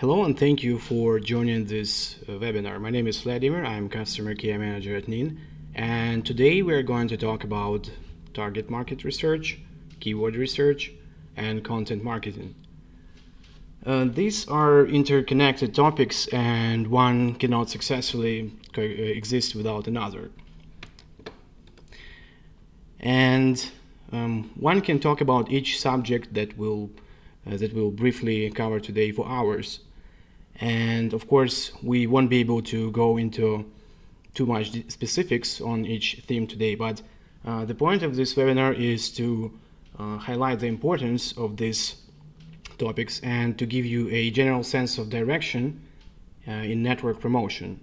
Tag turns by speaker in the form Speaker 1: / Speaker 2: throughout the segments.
Speaker 1: Hello and thank you for joining this webinar. My name is Vladimir, I'm Customer Care Manager at Ning, and today we are going to talk about target market research, keyword research, and content marketing. These are interconnected topics and one cannot successfully exist without another. And one can talk about each subject that we'll briefly cover today for hours. And of course, we won't be able to go into too much specifics on each theme today, but the point of this webinar is to highlight the importance of these topics and to give you a general sense of direction in network promotion.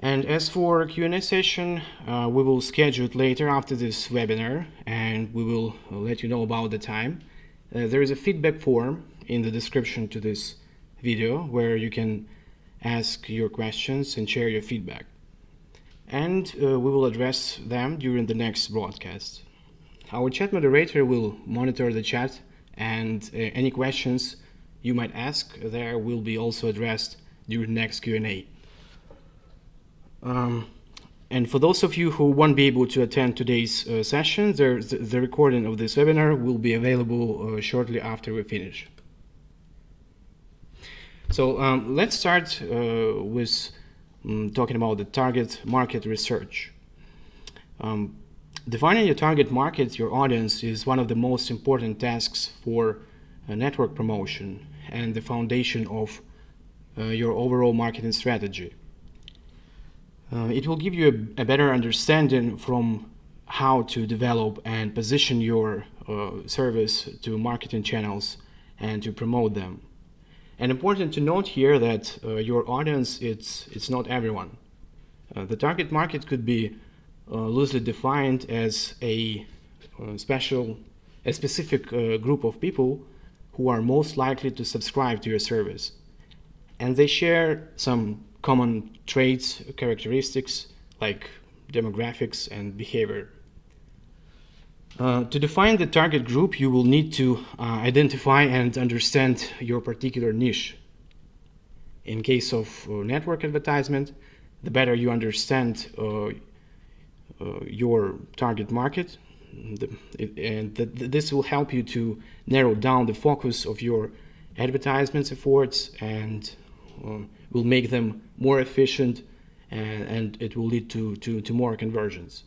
Speaker 1: And as for Q&A session, we will schedule it later after this webinar, and we will let you know about the time. There is a feedback form in the description to this video where you can ask your questions and share your feedback. And we will address them during the next broadcast. Our chat moderator will monitor the chat, and any questions you might ask there will be also addressed during the next Q&A. And for those of you who won't be able to attend today's session, the recording of this webinar will be available shortly after we finish. So let's start with talking about the target market research. Defining your target market, your audience, is one of the most important tasks for network promotion and the foundation of your overall marketing strategy. It will give you a better understanding from how to develop and position your service to marketing channels and to promote them. And important to note here that your audience, it's not everyone. The target market could be loosely defined as a specific group of people who are most likely to subscribe to your service. And they share some common traits, characteristics like demographics and behavior. To define the target group, you will need to identify and understand your particular niche. In case of network advertisement, the better you understand your target market, this will help you to narrow down the focus of your advertisements efforts and will make them more efficient, and it will lead to more conversions.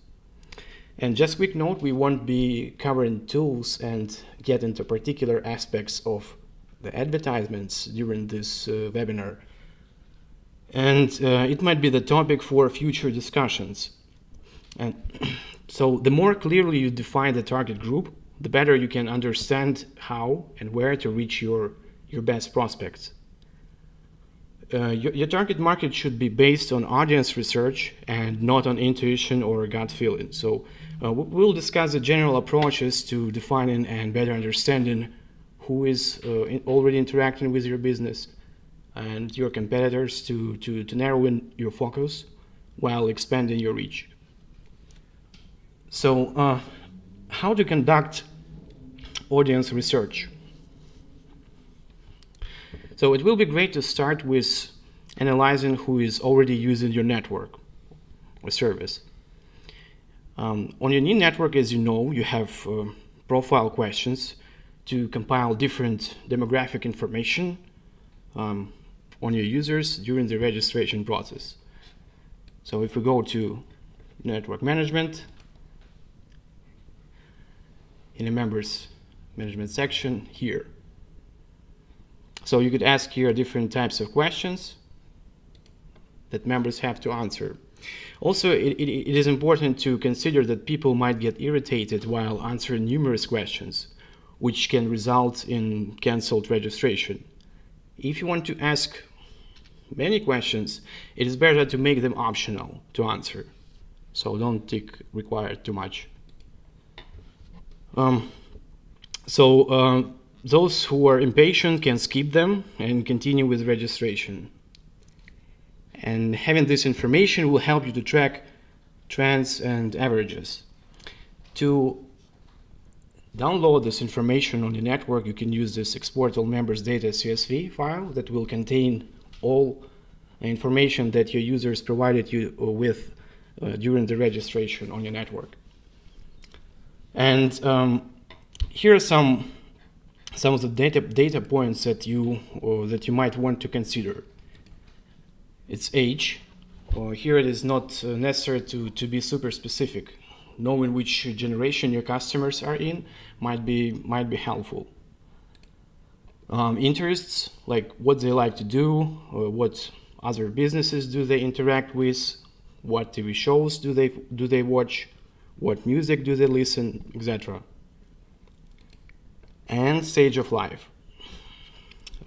Speaker 1: And just quick note, we won't be covering tools and get into particular aspects of the advertisements during this webinar. And it might be the topic for future discussions. And so the more clearly you define the target group, the better you can understand how and where to reach your best prospects. Your target market should be based on audience research and not on intuition or gut feeling. So we'll discuss the general approaches to defining and better understanding who is already interacting with your business and your competitors to narrow in your focus while expanding your reach. So how to conduct audience research? So it will be great to start with analyzing who is already using your network or service. On your Ning network, as you know, you have profile questions to compile different demographic information on your users during the registration process. So if we go to network management, in the members management section here, so you could ask here different types of questions that members have to answer. Also, it is important to consider that people might get irritated while answering numerous questions, which can result in cancelled registration. If you want to ask many questions, it is better to make them optional to answer. So don't require too much. Those who are impatient can skip them and continue with registration. And having this information will help you to track trends and averages. To download this information on the network, you can use this export all members data CSV file that will contain all information that your users provided you with during the registration on your network. And here are some of the data points that you might want to consider. It's age. Here it is not necessary to be super specific. Knowing which generation your customers are in might be helpful. Interests, like what they like to do, what other businesses do they interact with, what TV shows do they watch, what music do they listen, etc. And stage of life.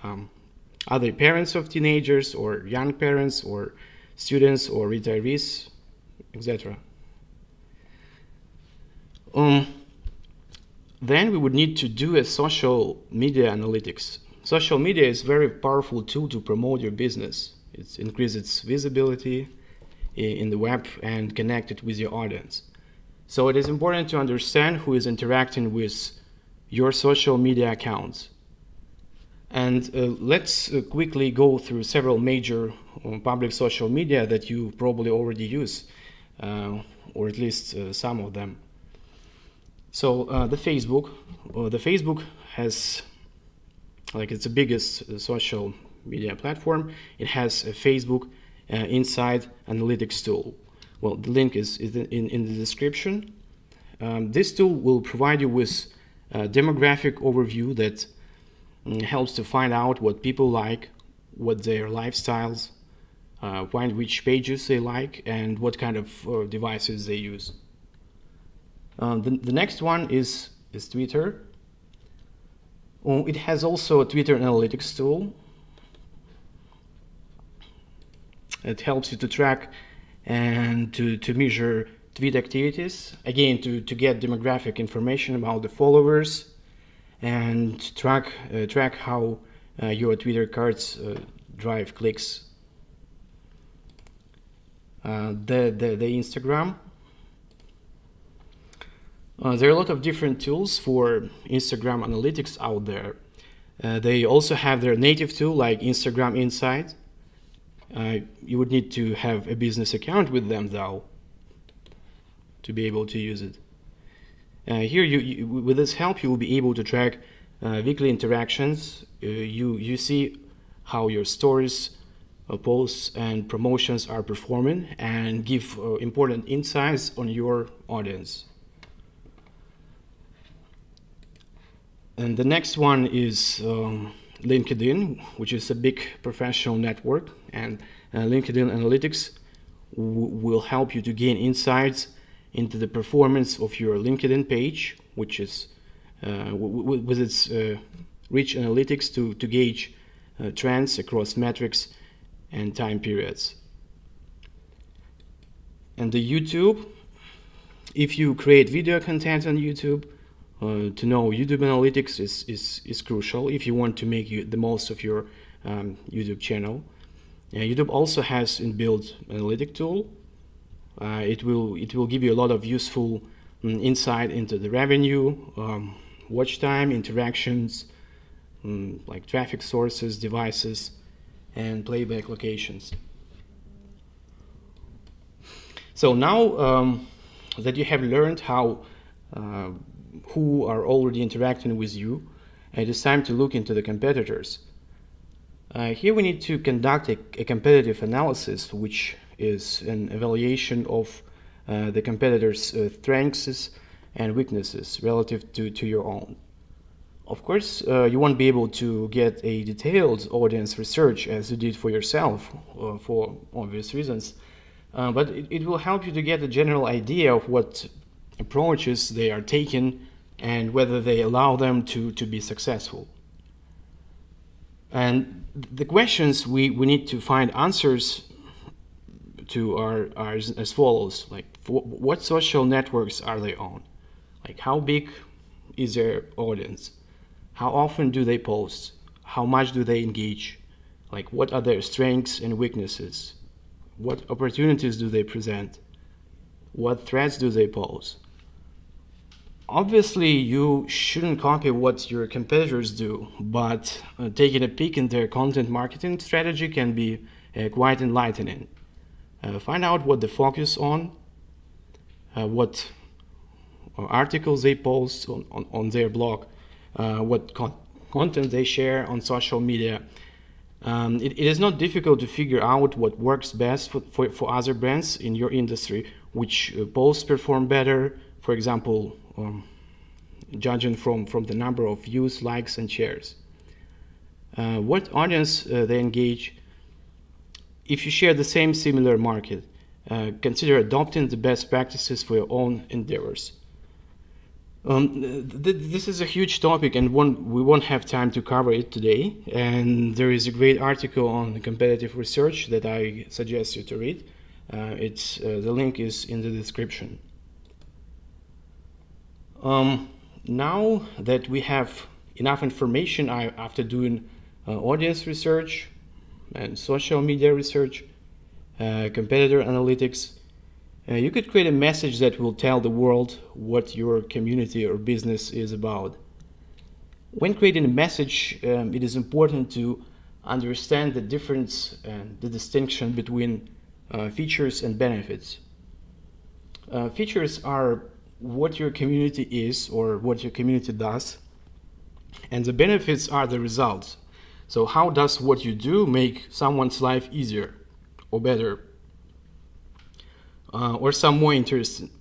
Speaker 1: Are they parents of teenagers, or young parents, or students, or retirees, etc. Then we would need to do a social media analytics. Social media is a very powerful tool to promote your business. It increases its visibility in the web and connect it with your audience. So it is important to understand who is interacting with your social media accounts. And let's quickly go through several major public social media that you probably already use, or at least some of them. So the Facebook has, like, it's the biggest social media platform. It has a Facebook Inside Analytics tool. Well, the link is in the description. This tool will provide you with a demographic overview that helps to find out what people like, what their lifestyles, find which pages they like, and what kind of devices they use. The next one is Twitter. It has also a Twitter analytics tool. It helps you to track and to measure tweet activities, again to get demographic information about the followers, and track how your Twitter cards drive clicks. The Instagram. There are a lot of different tools for Instagram analytics out there. They also have their native tool like Instagram Insight. You would need to have a business account with them though to be able to use it. Here, with this help, you will be able to track weekly interactions. You see how your stories, posts, and promotions are performing, and give important insights on your audience. And the next one is LinkedIn, which is a big professional network, and LinkedIn Analytics will help you to gain insights into the performance of your LinkedIn page, which is with its rich analytics to gauge trends across metrics and time periods. And the YouTube, if you create video content on YouTube, to know YouTube analytics is crucial if you want to make the most of your YouTube channel. YouTube also has inbuilt analytic tool. It will give you a lot of useful insight into the revenue, watch time, interactions, like traffic sources, devices, and playback locations. So now that you have learned how who are already interacting with you, it is time to look into the competitors. Here we need to conduct a competitive analysis, which is an evaluation of the competitors' strengths and weaknesses relative to your own. Of course, you won't be able to get a detailed audience research as you did for yourself, for obvious reasons, but it will help you to get a general idea of what approaches they are taking and whether they allow them to be successful. And the questions we need to find answers to are as follows: like, what social networks are they on? Like, how big is their audience? How often do they post? How much do they engage? Like, what are their strengths and weaknesses? What opportunities do they present? What threats do they pose? Obviously, you shouldn't copy what your competitors do, but taking a peek in their content marketing strategy can be quite enlightening. Find out what they focus on, what articles they post on their blog, what content they share on social media. It is not difficult to figure out what works best for other brands in your industry, which posts perform better, for example, judging from the number of views, likes, and shares. What audience they engage. If you share the same similar market, consider adopting the best practices for your own endeavors. This is a huge topic, and we won't have time to cover it today. And there is a great article on competitive research that I suggest you to read. The link is in the description. Now that we have enough information after doing audience research and social media research, competitor analytics, you could create a message that will tell the world what your community or business is about. When creating a message, it is important to understand the difference and the distinction between features and benefits. Features are what your community is or what your community does, and the benefits are the results. So how does what you do make someone's life easier or better? Or some more interesting,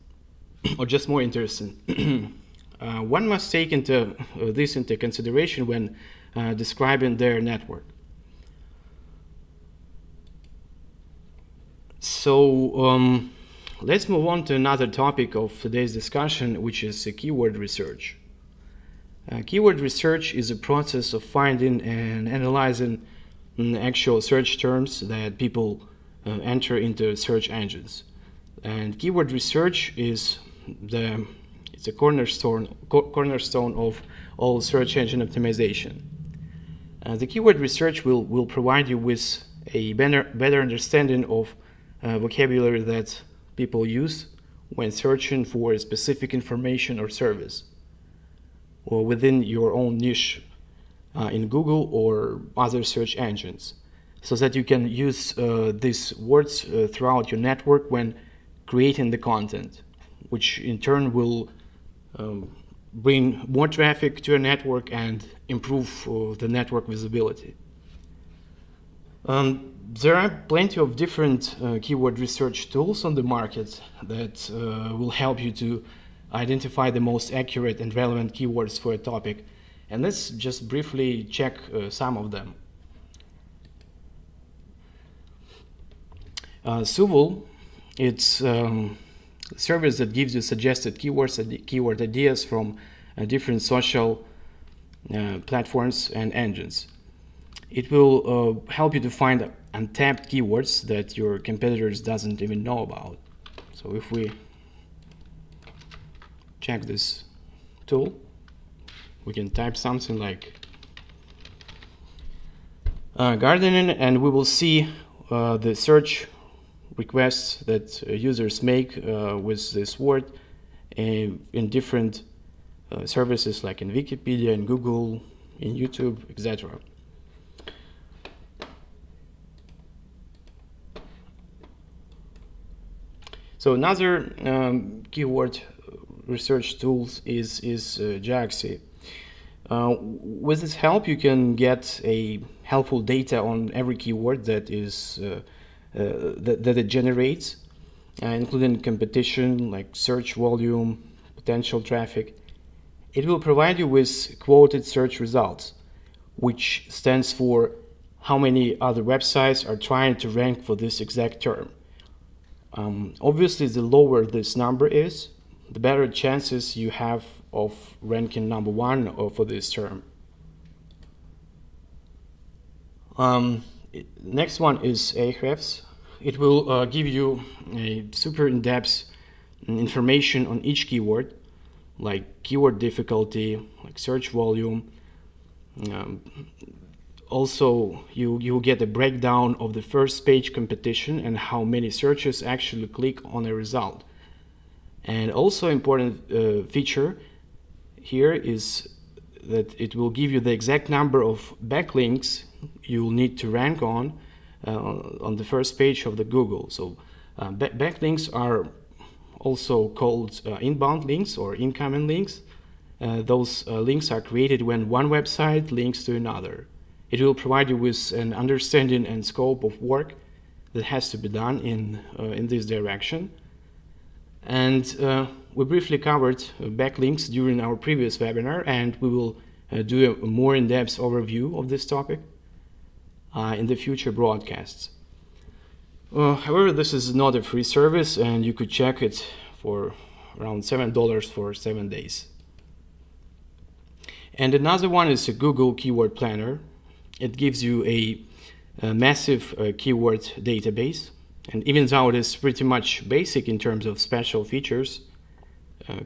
Speaker 1: or just more interesting. One must take this into consideration when describing their network. So let's move on to another topic of today's discussion, which is keyword research. Keyword research is a process of finding and analyzing actual search terms that people enter into search engines. And keyword research is a cornerstone of all search engine optimization. The keyword research will provide you with a better understanding of vocabulary that people use when searching for specific information or service, or within your own niche in Google or other search engines, so that you can use these words throughout your network when creating the content, which in turn will bring more traffic to your network and improve the network visibility. There are plenty of different keyword research tools on the market that will help you to identify the most accurate and relevant keywords for a topic. And let's just briefly check some of them. Suval, it's a service that gives you suggested keywords and keyword ideas from different social platforms and engines. It will help you to find untapped keywords that your competitors doesn't even know about. So if we check this tool, we can type something like gardening, and we will see the search requests that users make with this word in different services like in Wikipedia, in Google, in YouTube, etc. So another keyword research tools is Jaxi. With its help, you can get a helpful data on every keyword that is that it generates, including competition, like search volume, potential traffic. It will provide you with quoted search results, which stands for how many other websites are trying to rank for this exact term. Obviously, the lower this number is, the better chances you have of ranking number one for this term. Next one is Ahrefs. It will give you a super in-depth information on each keyword, like keyword difficulty, like search volume. Also, you get a breakdown of the first page competition and how many searches actually click on a result. And also important feature, here is that it will give you the exact number of backlinks you will need to rank on the first page of the Google. So backlinks are also called inbound links or incoming links. Those links are created when one website links to another. It will provide you with an understanding and scope of work that has to be done in this direction. And we briefly covered backlinks during our previous webinar, and we will do a more in-depth overview of this topic in the future broadcasts. However, this is not a free service, and you could check it for around $7 for 7 days. And another one is a Google Keyword Planner. It gives you a massive keyword database, and even though it is pretty much basic in terms of special features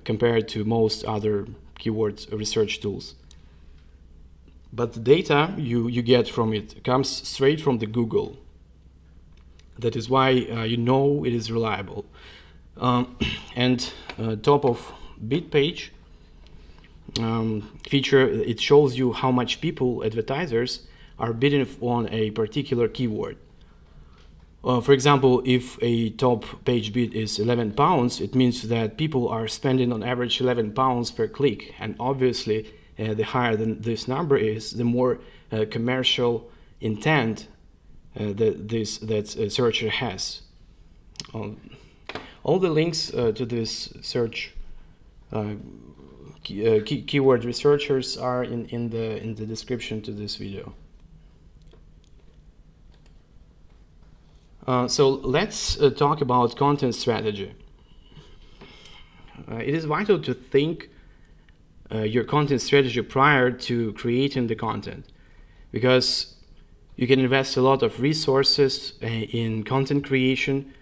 Speaker 1: compared to most other keyword research tools, but the data you get from it comes straight from the Google. That is why you know it is reliable. And top of bid page feature, it shows you how much people, advertisers, are bidding on a particular keyword. For example, if a top page bid is £11, it means that people are spending on average £11 per click, and obviously the higher this number is, the more commercial intent that searcher has. All the links to this search keyword researchers are in the description to this video. So let's talk about content strategy. It is vital to think your content strategy prior to creating the content, because you can invest a lot of resources in content creation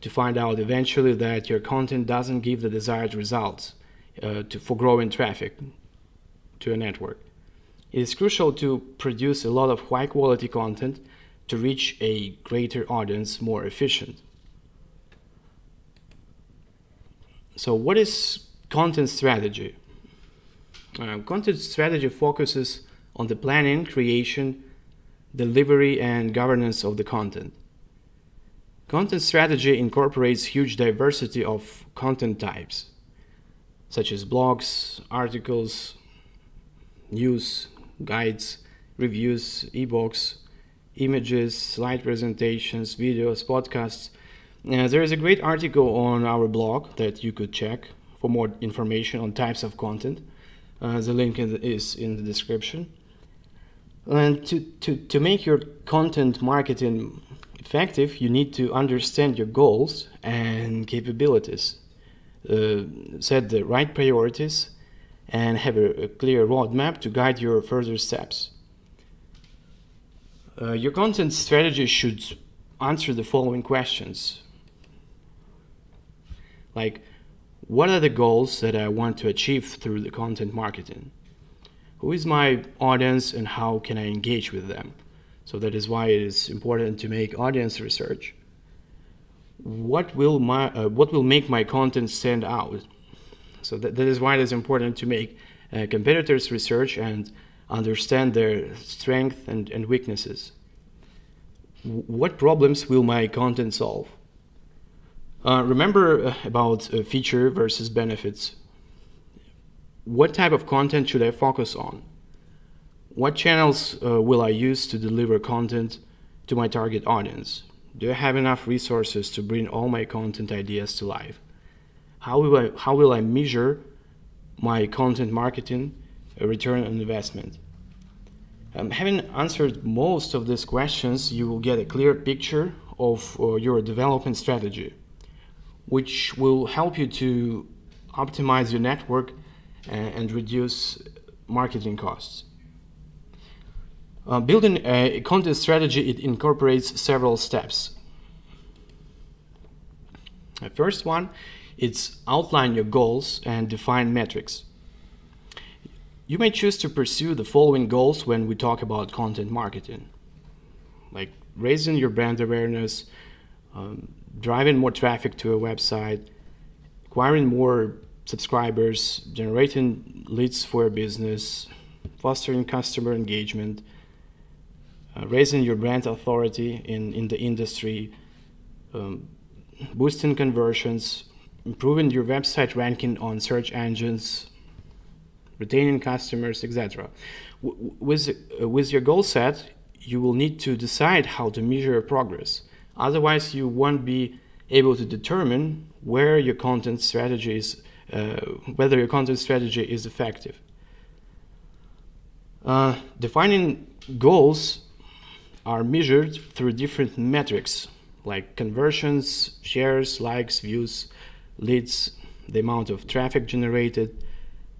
Speaker 1: to find out eventually that your content doesn't give the desired results for growing traffic to a network. It is crucial to produce a lot of high quality content to reach a greater audience more efficient. So what is content strategy? Content strategy focuses on the planning, creation, delivery, and governance of the content. Content strategy incorporates huge diversity of content types, such as blogs, articles, news, guides, reviews, ebooks, images, slide presentations, videos, podcasts. There is a great article on our blog that you could check for more information on types of content. The link is in the description. And to make your content marketing effective, you need to understand your goals and capabilities, set the right priorities, and have a clear roadmap to guide your further steps. Your content strategy should answer the following questions, like, what are the goals that I want to achieve through the content marketing? Who is my audience and how can I engage with them? So that is why it is important to make audience research. What will make my content stand out? So that is why it is important to make competitors research and understand their strengths and weaknesses. What problems will my content solve? Remember about feature versus benefits. What type of content should I focus on? What channels will I use to deliver content to my target audience? Do I have enough resources to bring all my content ideas to life? How will I measure my content marketing return on investment? Having answered most of these questions, you will get a clear picture of your development strategy, which will help you to optimize your network and reduce marketing costs. Building a content strategy, it incorporates several steps. The first one, it's outline your goals and define metrics. You may choose to pursue the following goals when we talk about content marketing, like raising your brand awareness, driving more traffic to a website, acquiring more subscribers, generating leads for your business, fostering customer engagement, raising your brand authority in the industry, boosting conversions, improving your website ranking on search engines, retaining customers, etc. With your goal set, you will need to decide how to measure your progress. Otherwise, you won't be able to determine where your content strategy is, whether your content strategy is effective. Defining goals are measured through different metrics like conversions, shares, likes, views, leads, the amount of traffic generated,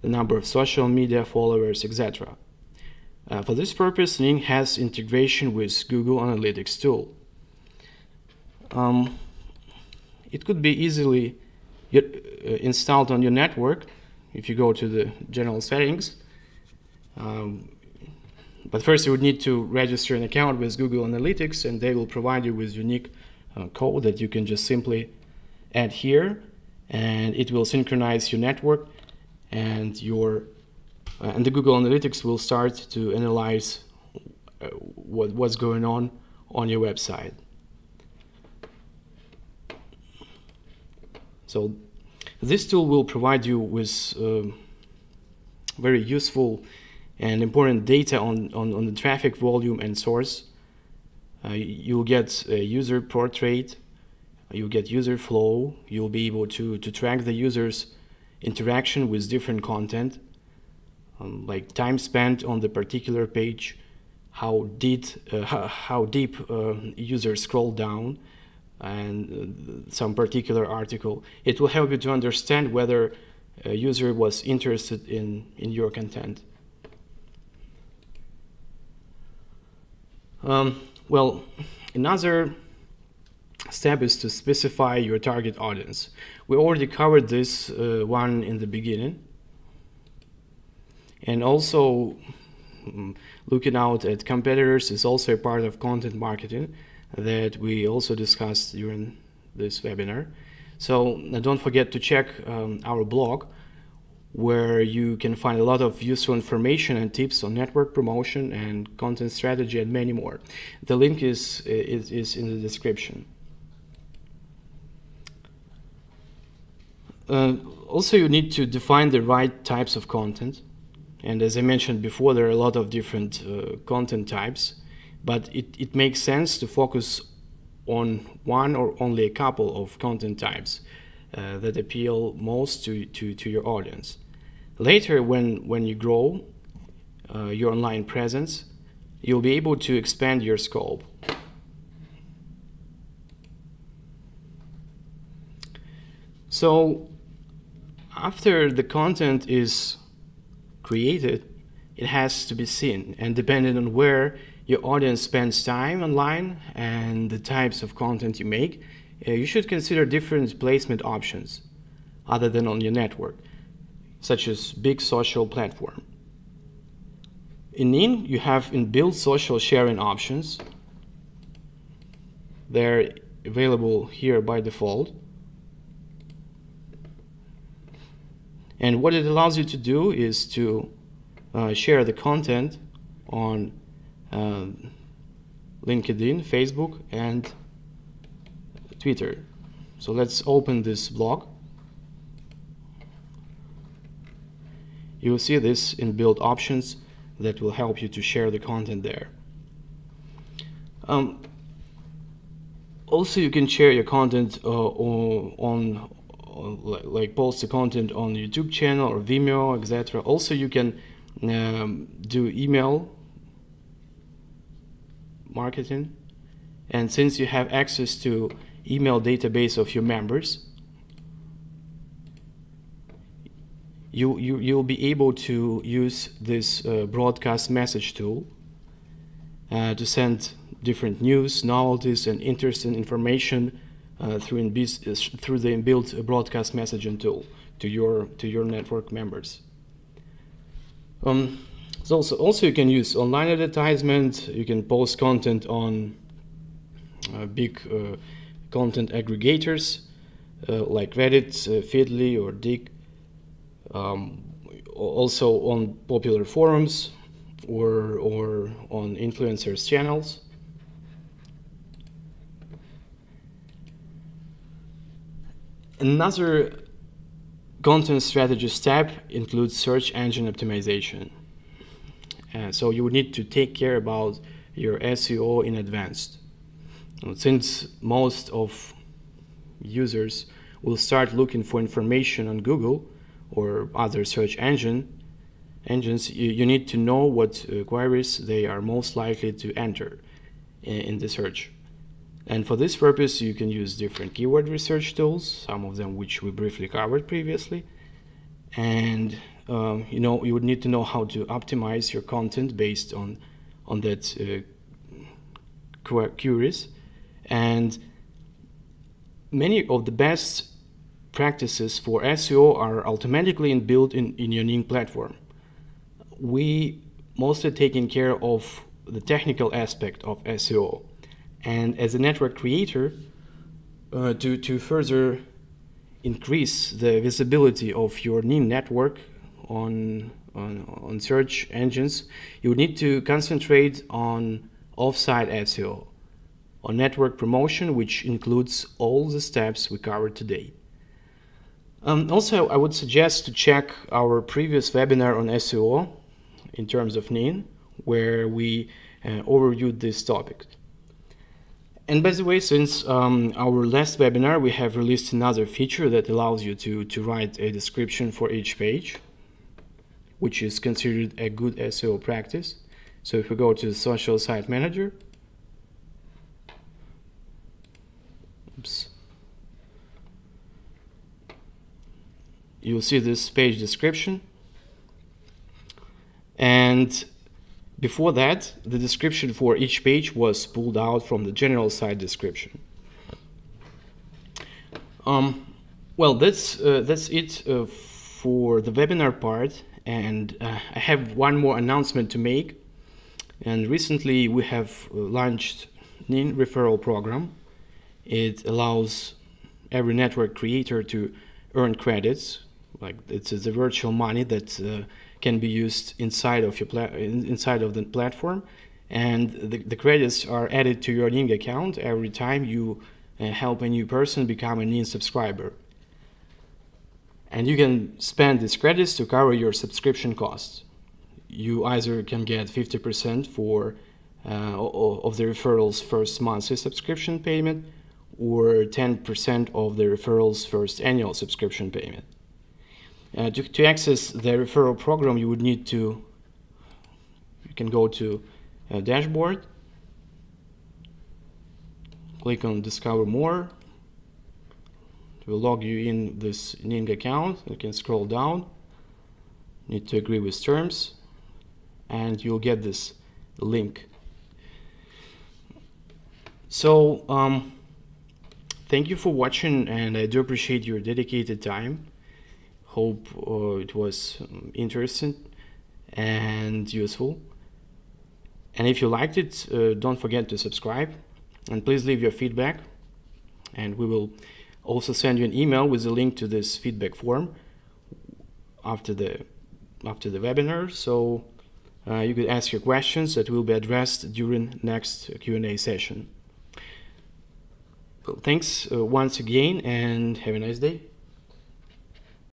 Speaker 1: the number of social media followers, etc. For this purpose, Ning has integration with Google Analytics tool. It could be easily installed on your network if you go to the general settings. But first you would need to register an account with Google Analytics, and they will provide you with unique code that you can just simply add here, and it will synchronize your network, and the Google Analytics will start to analyze what's going on your website. So this tool will provide you with very useful and important data on the traffic volume and source. You'll get a user portrait, you'll get user flow, you'll be able to track the user's interaction with different content, like time spent on the particular page, how deep users scroll down, and some particular article. It will help you to understand whether a user was interested in your content. Well, another step is to specify your target audience. We already covered this one in the beginning. And also, looking out at competitors is also a part of content marketing that we also discussed during this webinar. So don't forget to check our blog, where you can find a lot of useful information and tips on network promotion and content strategy and many more. The link is in the description. Also, you need to define the right types of content. And as I mentioned before, there are a lot of different content types, but it makes sense to focus on one or only a couple of content types that appeal most to your audience. Later, when you grow your online presence, you'll be able to expand your scope. So after the content is created, it has to be seen, and depending on where your audience spends time online and the types of content you make, you should consider different placement options other than on your network, such as big social platform. In Ning, you have inbuilt social sharing options. They're available here by default. And what it allows you to do is to share the content on LinkedIn, Facebook, and Twitter. So let's open this blog. You will see this inbuilt options that will help you to share the content there. Also, you can share your content like post the content on YouTube channel or Vimeo, etc. Also, you can do email marketing, and since you have access to email database of your members, you'll be able to use this broadcast message tool to send different news, novelties, and interesting information through the inbuilt broadcast messaging tool to your network members. So also you can use online advertisement. You can post content on big content aggregators like Reddit, Feedly, or Dig. also on popular forums or on influencers channels. Another content strategy step includes search engine optimization. So you would need to take care about your SEO in advance. Since most of users will start looking for information on Google or other search engines, you need to know what queries they are most likely to enter in the search. And for this purpose, you can use different keyword research tools, some of them which we briefly covered previously. And you would need to know how to optimize your content based on that queries. And many of the best practices for SEO are automatically inbuilt in your Ning platform. We mostly taking care of the technical aspect of SEO. And as a network creator, to further increase the visibility of your Ning network on search engines, you need to concentrate on offsite SEO, on network promotion, which includes all the steps we covered today. Also, I would suggest to check our previous webinar on SEO in terms of Ning, where we overviewed this topic. And by the way, since our last webinar, we have released another feature that allows you to write a description for each page, which is considered a good SEO practice. So if we go to the Social Site Manager, you'll see this page description. And before that, the description for each page was pulled out from the general site description. Well, that's it for the webinar part, and I have one more announcement to make. And recently we have launched Ning referral program. It allows every network creator to earn credits, like it's the virtual money that can be used inside of the platform, and the credits are added to your Ning account every time you help a new person become a Ning subscriber. And you can spend these credits to cover your subscription costs. You either can get 50% for of the referral's first monthly subscription payment, or 10% of the referral's first annual subscription payment. To access the referral program, you can go to dashboard, click on Discover More. It will log you in this Ning account. You can scroll down, need to agree with terms, and you'll get this link. So thank you for watching, and I do appreciate your dedicated time. Hope it was interesting and useful. And if you liked it, don't forget to subscribe, and please leave your feedback, and we will also send you an email with a link to this feedback form after the webinar, so you could ask your questions that will be addressed during next Q&A session. Well, thanks once again, and have a nice day.